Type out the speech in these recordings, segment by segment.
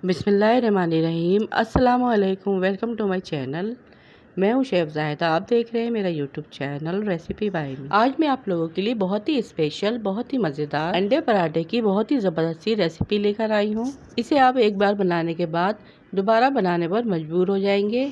बिस्मिल्लाहिर्रहमानिर्रहीम। अस्सलाम वालेकुम। Welcome to my channel. मैं हूं शेफ ज़ाहिदा। आप देख रहे हैं मेरा YouTube channel recipe by me. आज मैं आप लोगों के लिए बहुत ही स्पेशल, बहुत ही मज़ेदार अंडे पराठे की बहुत ही ज़बरदस्त रेसिपी लेकर आई हूं। इसे आप एक बार बनाने के बाद दोबारा बनाने पर मजबूर हो जाएंगे।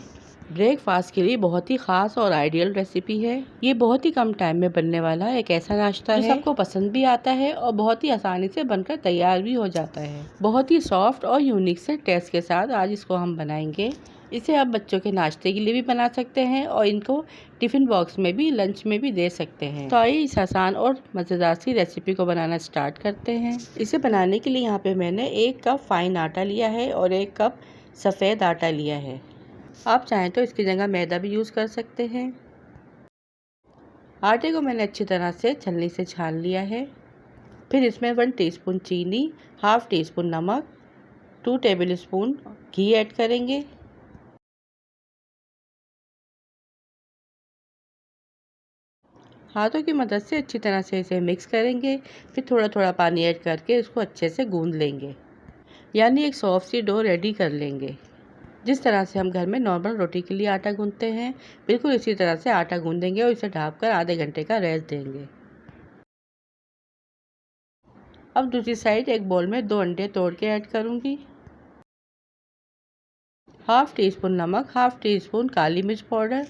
ब्रेकफास्ट के लिए बहुत ही ख़ास और आइडियल रेसिपी है। ये बहुत ही कम टाइम में बनने वाला एक ऐसा नाश्ता है जो सबको पसंद भी आता है और बहुत ही आसानी से बनकर तैयार भी हो जाता है। बहुत ही सॉफ्ट और यूनिक से टेस्ट के साथ आज इसको हम बनाएंगे। इसे आप बच्चों के नाश्ते के लिए भी बना सकते हैं और इनको टिफ़िन बॉक्स में भी, लंच में भी दे सकते हैं। तो आइए इस आसान और मज़ेदार सी रेसिपी को बनाना स्टार्ट करते हैं। इसे बनाने के लिए यहाँ पे मैंने 1 कप फाइन आटा लिया है और 1 कप सफ़ेद आटा लिया है। आप चाहें तो इसकी जगह मैदा भी यूज़ कर सकते हैं। आटे को मैंने अच्छी तरह से छलनी से छान लिया है। फिर इसमें 1 टीस्पून चीनी, हाफ टी स्पून नमक, 2 टेबल स्पून घी ऐड करेंगे। हाथों की मदद से अच्छी तरह से इसे मिक्स करेंगे। फिर थोड़ा थोड़ा पानी ऐड करके इसको अच्छे से गूंद लेंगे, यानी एक सॉफ्ट सी डो रेडी कर लेंगे। जिस तरह से हम घर में नॉर्मल रोटी के लिए आटा गूंदते हैं, बिल्कुल इसी तरह से आटा गूंदेंगे और इसे ढककर आधे घंटे का रेस्ट देंगे। अब दूसरी साइड एक बोल में 2 अंडे तोड़ के ऐड करूंगी। हाफ टी स्पून नमक, हाफ टी स्पून काली मिर्च पाउडर,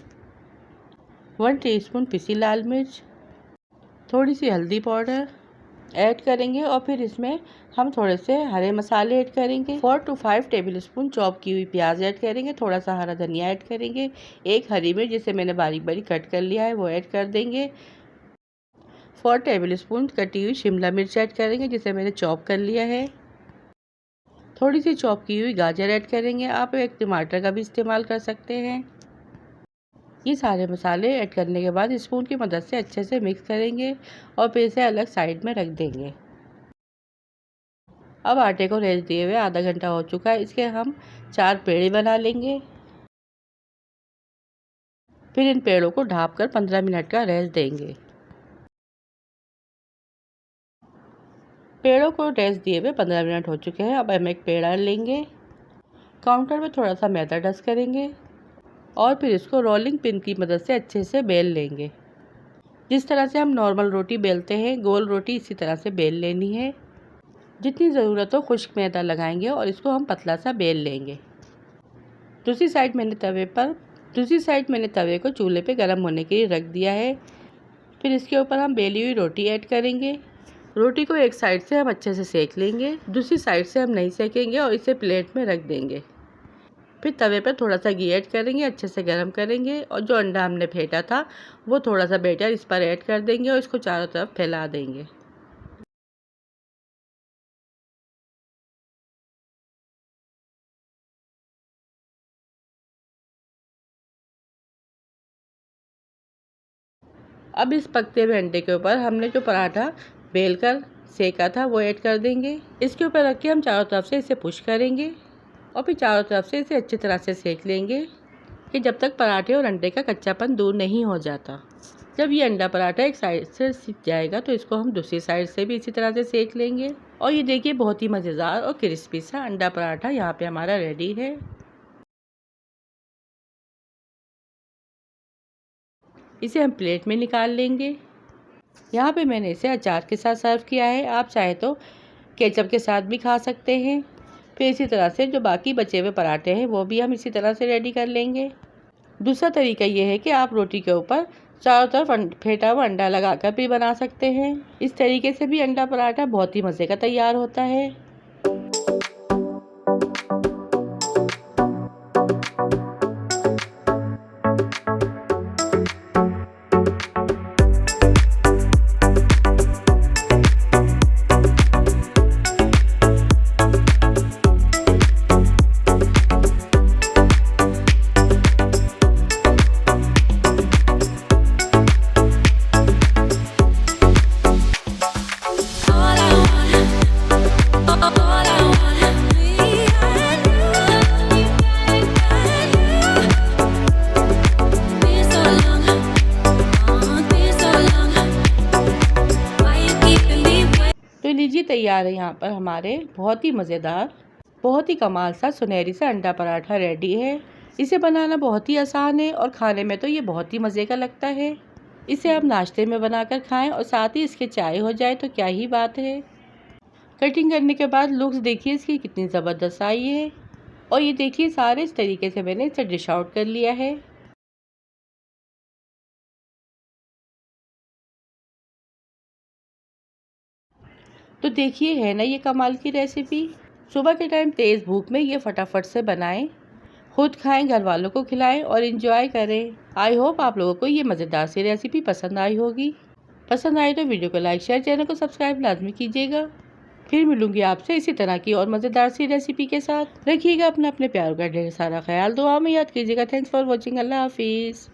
1 टीस्पून पिसी लाल मिर्च, थोड़ी सी हल्दी पाउडर ऐड करेंगे और फिर इसमें हम थोड़े से हरे मसाले ऐड करेंगे। 4 to 5 टेबल स्पून चॉप की हुई प्याज ऐड करेंगे। थोड़ा सा हरा धनिया ऐड करेंगे। 1 हरी मिर्च जिसे मैंने बारीक बारीक कट कर लिया है वो ऐड कर देंगे। 4 टेबल स्पून कटी हुई शिमला मिर्च ऐड करेंगे जिसे मैंने चॉप कर लिया है। थोड़ी सी चॉप की हुई गाजर ऐड करेंगे। आप एक टमाटर का भी इस्तेमाल कर सकते हैं। ये सारे मसाले ऐड करने के बाद स्पून की मदद से अच्छे से मिक्स करेंगे और फिर इसे अलग साइड में रख देंगे। अब आटे को रेस्ट दिए हुए आधा घंटा हो चुका है। इसके हम 4 पेड़े बना लेंगे। फिर इन पेड़ों को ढाँपकर 15 मिनट का रेस्ट देंगे। पेड़ों को रेस्ट दिए हुए 15 मिनट हो चुके हैं। अब हम एक पेड़ा लेंगे, काउंटर में थोड़ा सा मैदा डस्ट करेंगे और फिर इसको रोलिंग पिन की मदद से अच्छे से बेल लेंगे। जिस तरह से हम नॉर्मल रोटी बेलते हैं, गोल रोटी इसी तरह से बेल लेनी है। जितनी ज़रूरत हो खुश्क मैदा लगाएंगे और इसको हम पतला सा बेल लेंगे। दूसरी साइड मैंने तवे को चूल्हे पे गर्म होने के लिए रख दिया है। फिर इसके ऊपर हम बेली हुई रोटी ऐड करेंगे। रोटी को एक साइड से हम अच्छे से सेक लेंगे, दूसरी साइड से हम नहीं सेकेंगे और इसे प्लेट में रख देंगे। फिर तवे पर थोड़ा सा घी ऐड करेंगे, अच्छे से गर्म करेंगे और जो अंडा हमने फेंटा था वो थोड़ा सा बैटर इस पर ऐड कर देंगे और इसको चारों तरफ फैला देंगे। अब इस पकते हुए अंडे के ऊपर हमने जो पराठा बेलकर सेका था वो ऐड कर देंगे। इसके ऊपर रख के हम चारों तरफ से इसे पुश करेंगे और फिर चारों तरफ से इसे अच्छी तरह से सेक लेंगे कि जब तक पराठे और अंडे का कच्चापन दूर नहीं हो जाता। जब ये अंडा पराठा एक साइड से सिक जाएगा तो इसको हम दूसरी साइड से भी इसी तरह से सेक लेंगे। और ये देखिए बहुत ही मज़ेदार और क्रिस्पी सा अंडा पराठा यहाँ पे हमारा रेडी है। इसे हम प्लेट में निकाल लेंगे। यहाँ पे मैंने इसे अचार के साथ सर्व किया है। आप चाहे तो केचप के साथ भी खा सकते हैं। फिर इसी तरह से जो बाकी बचे हुए पराठे हैं वो भी हम इसी तरह से रेडी कर लेंगे। दूसरा तरीका ये है कि आप रोटी के ऊपर चारों तरफ फेंटा हुआ अंडा लगाकर भी बना सकते हैं। इस तरीके से भी अंडा पराठा बहुत ही मज़े का तैयार होता है। लीजिए तैयार है यहाँ पर हमारे बहुत ही मज़ेदार बहुत ही कमाल सा सुनहरी सा अंडा पराठा रेडी है। इसे बनाना बहुत ही आसान है और खाने में तो ये बहुत ही मज़े का लगता है। इसे आप नाश्ते में बनाकर खाएं और साथ ही इसके चाय हो जाए तो क्या ही बात है। कटिंग करने के बाद लुक्स देखिए इसकी कितनी ज़बरदस्त आई है। और ये देखिए सारे इस तरीके से मैंने इसे डिश आउट कर लिया है। तो देखिए है ना ये कमाल की रेसिपी। सुबह के टाइम तेज़ भूख में ये फटाफट से बनाएं, खुद खाएं, घर वालों को खिलाएं और इन्जॉय करें। आई होप आप लोगों को ये मज़ेदार सी रेसिपी पसंद आई होगी। पसंद आई तो वीडियो को लाइक शेयर, चैनल को सब्सक्राइब लाजमी कीजिएगा। फिर मिलूंगी आपसे इसी तरह की और मज़ेदार सी रेसिपी के साथ। रखिएगा अपने अपने प्यार का ढेर सारा ख्याल, दुआ में याद कीजिएगा। Thanks for watching. अल्लाह हाफिज़।